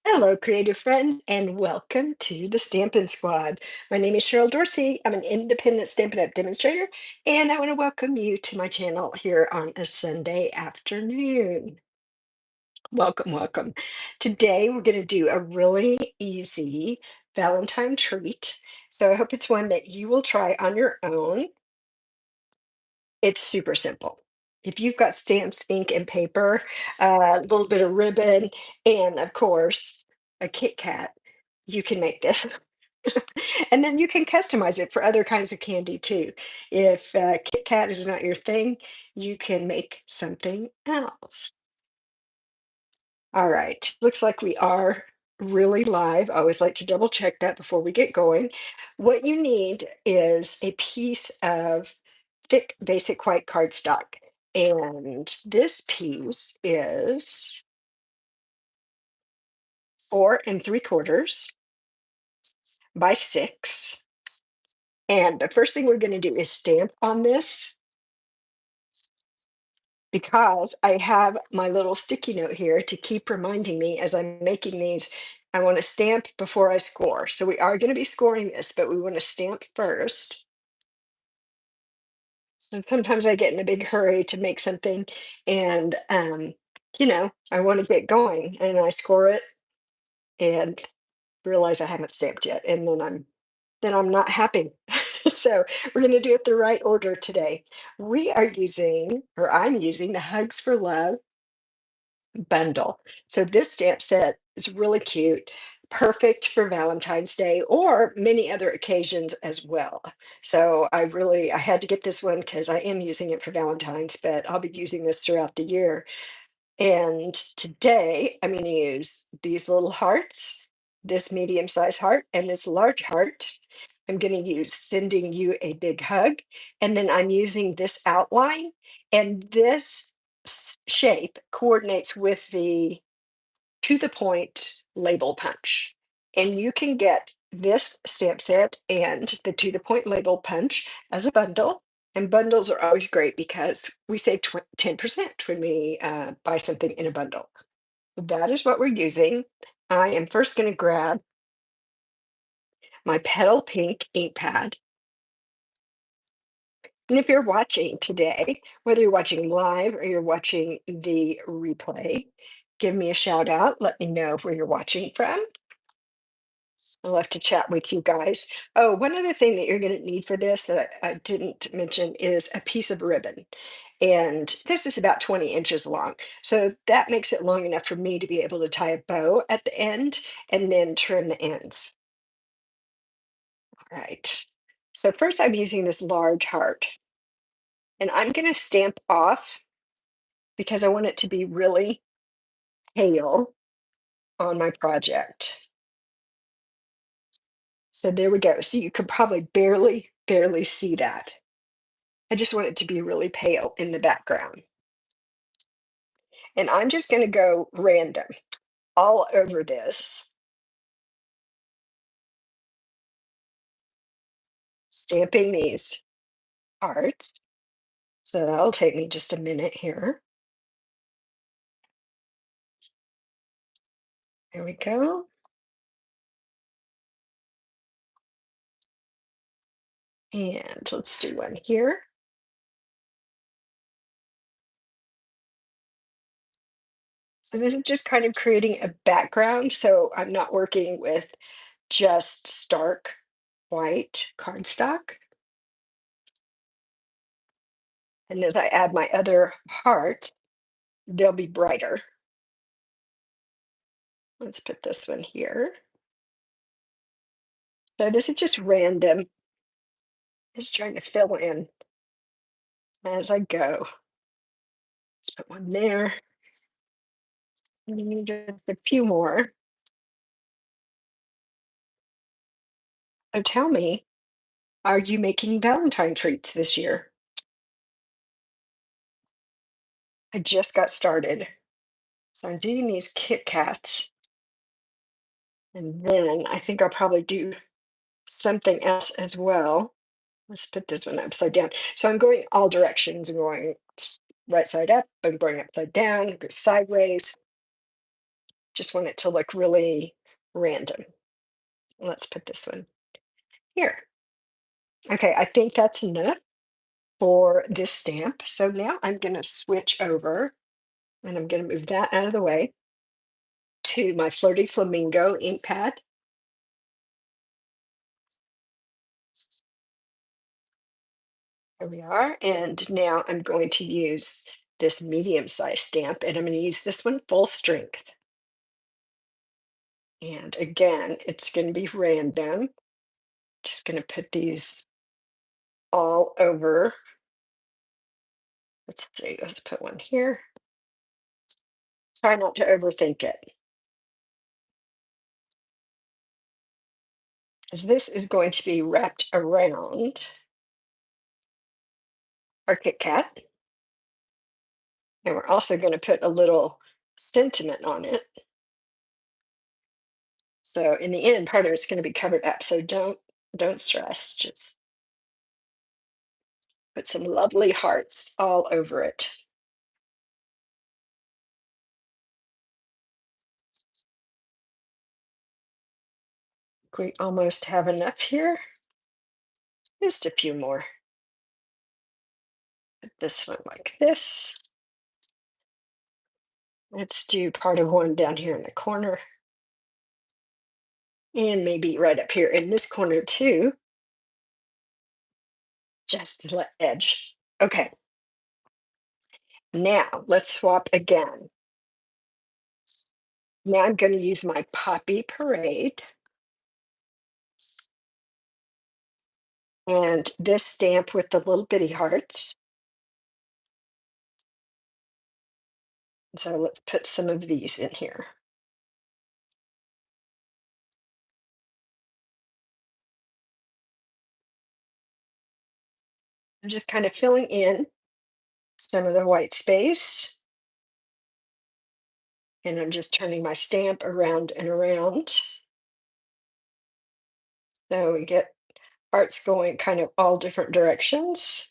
Hello, creative friend, and welcome to the Stampin' Squad. My name is Cheryl Dorsey. I'm an independent Stampin' Up! Demonstrator, and I want to welcome you to my channel here on a Sunday afternoon. Welcome, welcome. Today, we're going to do a really easy Valentine treat. So I hope it's one that you will try on your own. It's super simple. If you've got stamps, ink, and paper, a little bit of ribbon, and of course, a KitKat, you can make this. And then you can customize it for other kinds of candy too. If KitKat is not your thing, you can make something else. All right, looks like we are really live. I always like to double check that before we get going. What you need is a piece of thick basic white cardstock. And this piece is 4 3/4 by 6. And the first thing we're going to do is stamp on this because I have my little sticky note here to keep reminding me as I'm making these. I want to stamp before I score. So we are going to be scoring this, but we want to stamp first. And sometimes I get in a big hurry to make something and I want to get going and I score it and realize I haven't stamped yet. And then I'm not happy. So we're going to do it the right order today. I'm using the Hugs for Love bundle. So this stamp set is really cute, perfect for Valentine's Day or many other occasions as well. So I had to get this one because I am using it for Valentine's, but I'll be using this throughout the year. And today I'm going to use these little hearts, this medium-sized heart, and this large heart. I'm going to use sending you a big hug. And then I'm using this outline, and this shape coordinates with the to the point label punch. And you can get this stamp set and the to the point label punch as a bundle. And bundles are always great because we save 10% when we buy something in a bundle. That is what we're using. I am first going to grab my petal pink ink pad. And if you're watching today, whether you're watching live or you're watching the replay, give me a shout out. Let me know where you're watching from. I love to chat with you guys. Oh, one other thing that you're going to need for this that I didn't mention is a piece of ribbon. And this is about 20 inches long. So that makes it long enough for me to be able to tie a bow at the end and then trim the ends. All right. So first I'm using this large heart and I'm going to stamp off because I want it to be really pale on my project. So there we go. So you could probably barely see that. I just want it to be really pale in the background. And I'm just going to go random all over this, stamping these hearts. So that'll take me just a minute here. There we go. And let's do one here. So this is just kind of creating a background. So I'm not working with just stark white cardstock. And as I add my other hearts, they'll be brighter. Let's put this one here. So this is just random, just trying to fill in as I go. Let's put one there. And then just a few more. So tell me, are you making Valentine treats this year? I just got started. So I'm doing these Kit Kats. And then I think I'll probably do something else as well. Let's put this one upside down. So I'm going all directions. I'm going right side up. I'm going upside down, go sideways. Just want it to look really random. Let's put this one here. Okay, I think that's enough for this stamp. So now I'm going to switch over and I'm going to move that out of the way to my Flirty Flamingo ink pad. There we are. And now I'm going to use this medium-sized stamp, and I'm going to use this one full strength. And again, it's going to be random. Just going to put these all over. Let's see, let's put one here. Try not to overthink it, as this is going to be wrapped around our KitKat. And we're also going to put a little sentiment on it. So in the end, part of it's going to be covered up. So don't stress. Just put some lovely hearts all over it. We almost have enough here. Just a few more. Put this one like this. Let's do part of one down here in the corner. And maybe right up here in this corner too. Just the edge. Okay. Now let's swap again. Now I'm going to use my Poppy Parade. And this stamp with the little bitty hearts. So let's put some of these in here. I'm just kind of filling in some of the white space. And I'm just turning my stamp around and around. So we get hearts going kind of all different directions.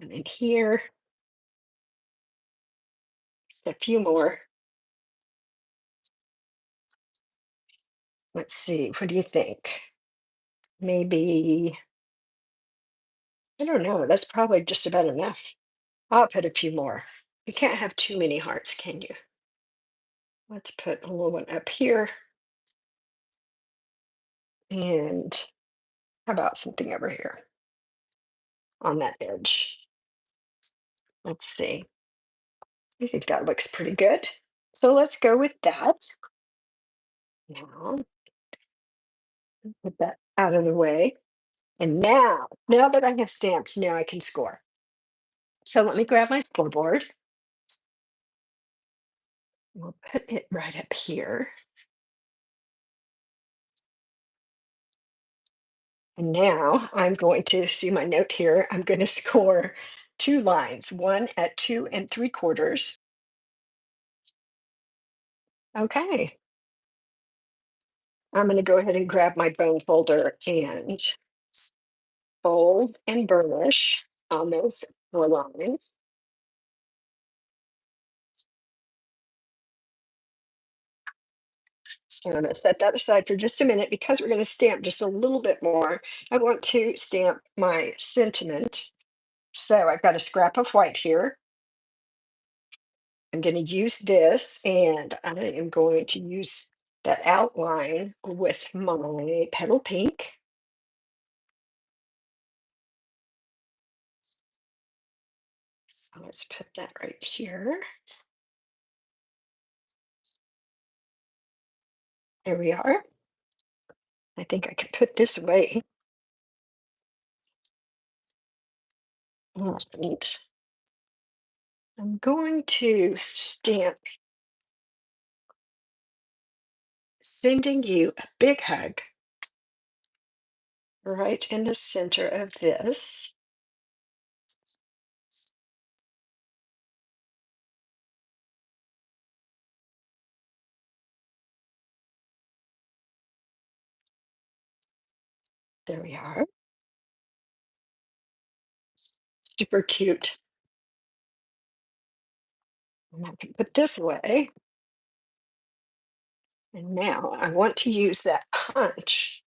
And in here, just a few more. Let's see, what do you think? Maybe, I don't know, that's probably just about enough. I'll put a few more. You can't have too many hearts, can you? Let's put a little one up here. And how about something over here on that edge? Let's see. I think that looks pretty good. So let's go with that. Now, put that out of the way. And now that I have stamped, now I can score. So let me grab my scoreboard. We'll put it right up here. And now I'm going to see my note here. I'm going to score 2 lines, one at 2 3/4. Okay. I'm going to go ahead and grab my bone folder and fold and burnish on those 4 lines. So I'm going to set that aside for just a minute because we're going to stamp just a little bit more. I want to stamp my sentiment. So I've got a scrap of white here. I'm going to use this, and I am going to use that outline with my petal pink. So let's put that right here. There we are. I think I can put this away. And I'm going to stamp sending you a big hug right in the center of this. There we are. Super cute. And I can put this away. And now I want to use that punch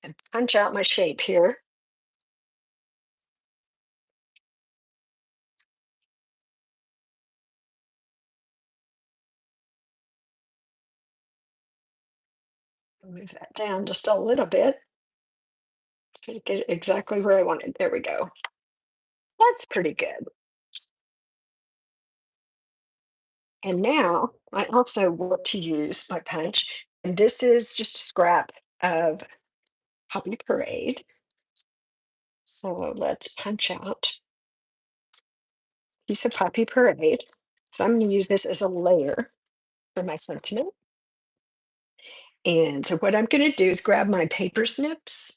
and punch out my shape here. Move that down just a little bit. Try to get it exactly where I want it. There we go. That's pretty good. And now I also want to use my punch. And this is just a scrap of Poppy Parade. So let's punch out a piece of Poppy Parade. So I'm going to use this as a layer for my sentiment. And so what I'm going to do is grab my paper snips.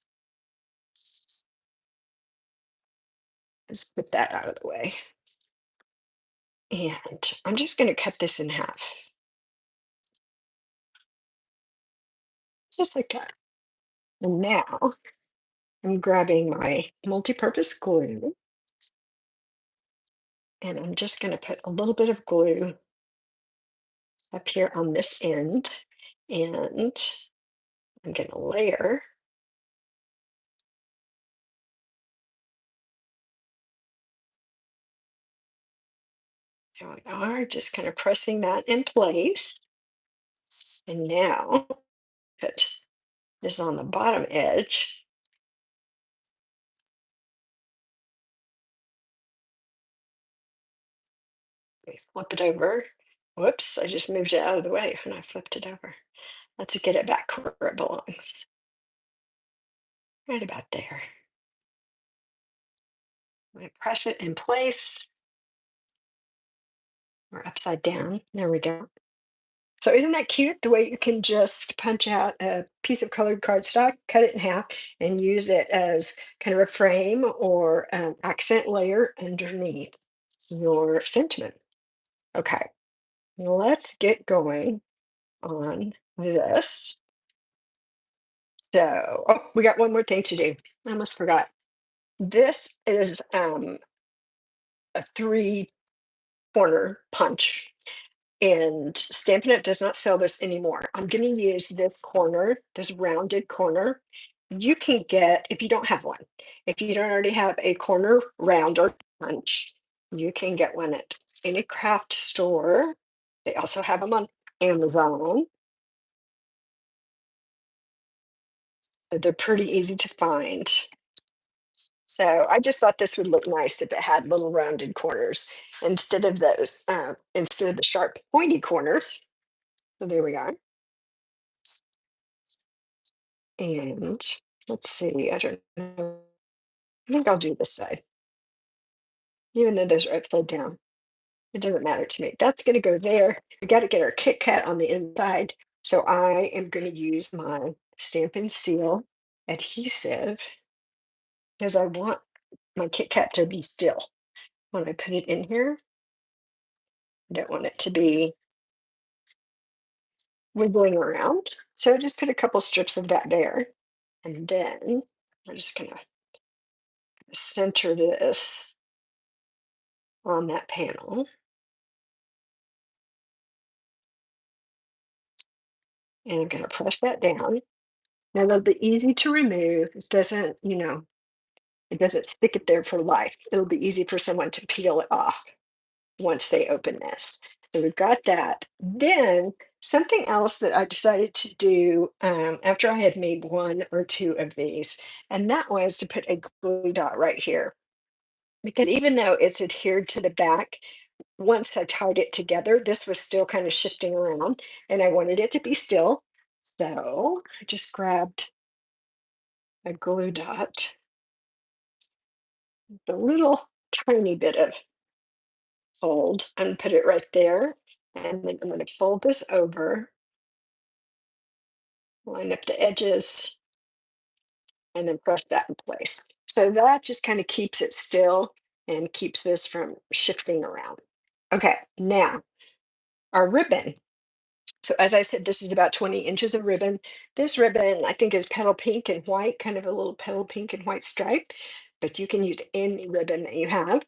Let's put that out of the way. And I'm just going to cut this in half, just like that. And now I'm grabbing my multi-purpose glue, and I'm just going to put a little bit of glue up here on this end, and I'm going to layer. There we are, just kind of pressing that in place. And now put this on the bottom edge. We flip it over. Whoops, I just moved it out of the way when I flipped it over. Let's get it back where it belongs. Right about there. I'm going to press it in place or upside down. There we go. So isn't that cute the way you can just punch out a piece of colored cardstock, cut it in half, and use it as kind of a frame or an accent layer underneath your sentiment? Okay, let's get going on this. So, oh, we got one more thing to do. I almost forgot. This is a three-corner punch. And Stampin' Up! Does not sell this anymore. I'm going to use this corner, this rounded corner. You can get, if you don't have one, if you don't already have a corner round or punch, you can get one at any craft store. They also have them on Amazon. So they're pretty easy to find. So I just thought this would look nice if it had little rounded corners instead of those, instead of the sharp pointy corners. So there we are. And let's see, I don't know. I think I'll do this side, even though those are upside down. It doesn't matter to me. That's going to go there. We got to get our KitKat on the inside. So I am going to use my Stampin' Seal adhesive because I want my KitKat to be still when I put it in here. I don't want it to be wiggling around. So I just put a couple strips of that there. And then I'm just going to center this on that panel. And I'm going to press that down. Now they'll be easy to remove. It doesn't, it doesn't stick it there for life. It'll be easy for someone to peel it off once they open this. So we've got that. Then something else that I decided to do after I had made one or two of these, and that was to put a glue dot right here. Because even though it's adhered to the back, once I tied it together, this was still kind of shifting around, and I wanted it to be still. So I just grabbed a glue dot, a little tiny bit of fold, and put it right there. And then I'm going to fold this over, line up the edges, and then press that in place. So that just kind of keeps it still and keeps this from shifting around. Okay, now our ribbon. So as I said, this is about 20 inches of ribbon. This ribbon, I think, is petal pink and white, kind of a little petal pink and white stripe, but you can use any ribbon that you have.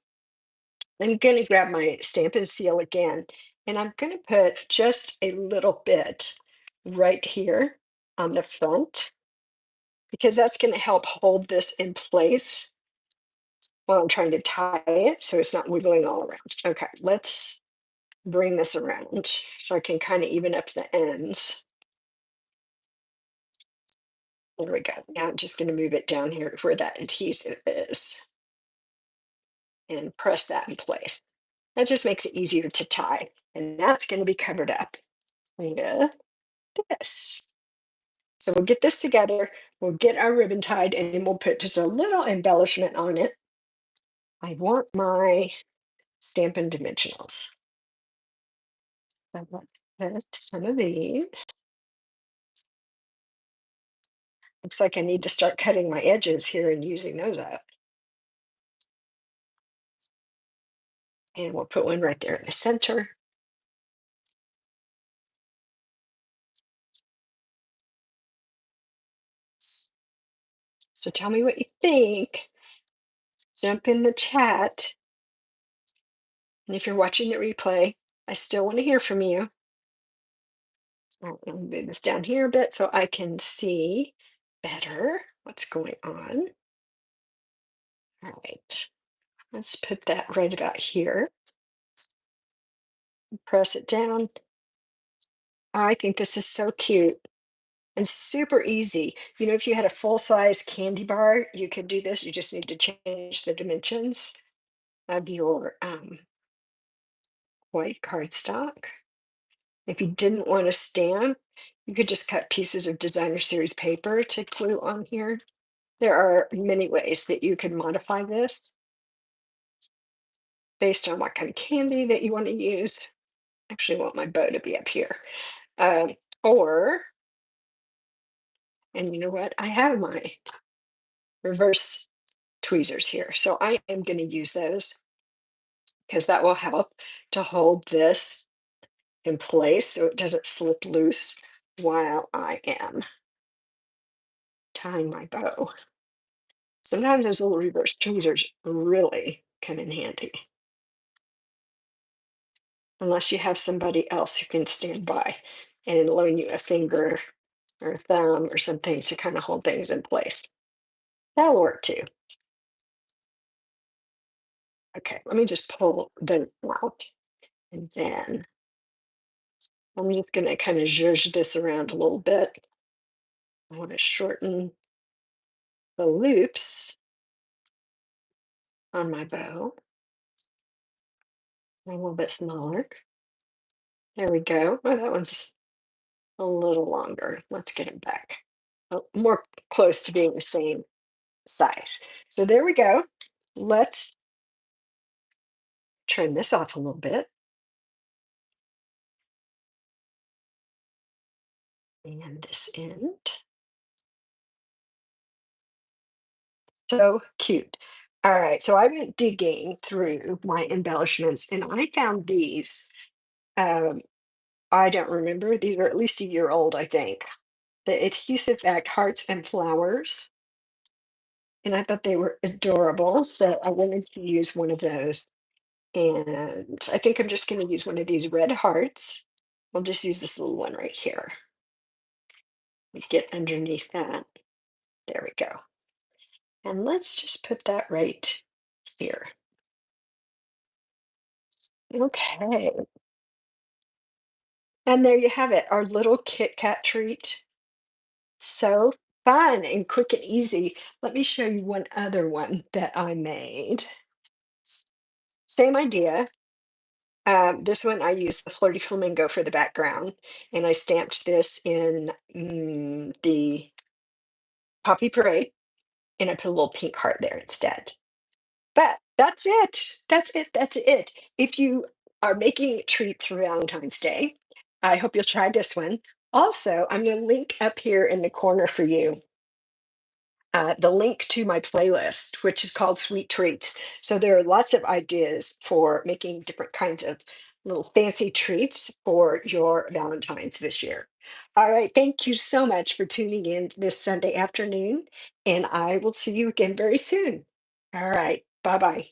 I'm going to grab my Stampin' Seal again, and I'm going to put just a little bit right here on the front because that's going to help hold this in place while I'm trying to tie it so it's not wiggling all around. Okay, let's bring this around so I can kind of even up the ends. There we go. Now I'm just going to move it down here to where that adhesive is and press that in place. That just makes it easier to tie. And that's going to be covered up with this. So we'll get this together, we'll get our ribbon tied, and then we'll put just a little embellishment on it. I want my Stampin' Dimensionals. So let's put some of these. Looks like I need to start cutting my edges here and using those up. And we'll put one right there in the center. So tell me what you think. Jump in the chat. And if you're watching the replay, I still want to hear from you. I'll move this down here a bit so I can see better what's going on. All right, let's put that right about here. Press it down. I think this is so cute and super easy. You know, if you had a full-size candy bar, you could do this. You just need to change the dimensions of your white cardstock. If you didn't want to stamp, you could just cut pieces of designer series paper to glue on here. There are many ways that you can modify this based on what kind of candy that you want to use. Actually, I want my bow to be up here. Um, or, and you know what? I have my reverse tweezers here. So I am going to use those because that will help to hold this in place so it doesn't slip loose while I am tying my bow. Sometimes those little reverse tweezers really come in handy, unless you have somebody else who can stand by and loan you a finger or a thumb or something to kind of hold things in place. That'll work too. Okay, let me just pull them out. And then I'm just going to kind of zhuzh this around a little bit. I want to shorten the loops on my bow a little bit smaller. There we go. Oh, that one's a little longer. Let's get it back. Oh, more close to being the same size. So there we go. Let's trim this off a little bit. And this end. So cute. All right, so I went digging through my embellishments and I found these. Um, I don't remember. These are at least a year old, I think. The adhesive back hearts and flowers. And I thought they were adorable. So I wanted to use one of those. And I think I'm just going to use one of these red hearts. We'll just use this little one right here. Get underneath that. There we go. And let's just put that right here. Okay. And there you have it, our little KitKat treat. So fun and quick and easy. Let me show you one other one that I made. Same idea. This one I used the Flirty Flamingo for the background, and I stamped this in the Poppy Parade, and I put a little pink heart there instead. But that's it. That's it. That's it. If you are making treats for Valentine's Day, I hope you'll try this one. Also, I'm going to link up here in the corner for you the link to my playlist, which is called Sweet Treats. So there are lots of ideas for making different kinds of little fancy treats for your Valentine's this year. All right. Thank you so much for tuning in this Sunday afternoon, and I will see you again very soon. All right. Bye bye.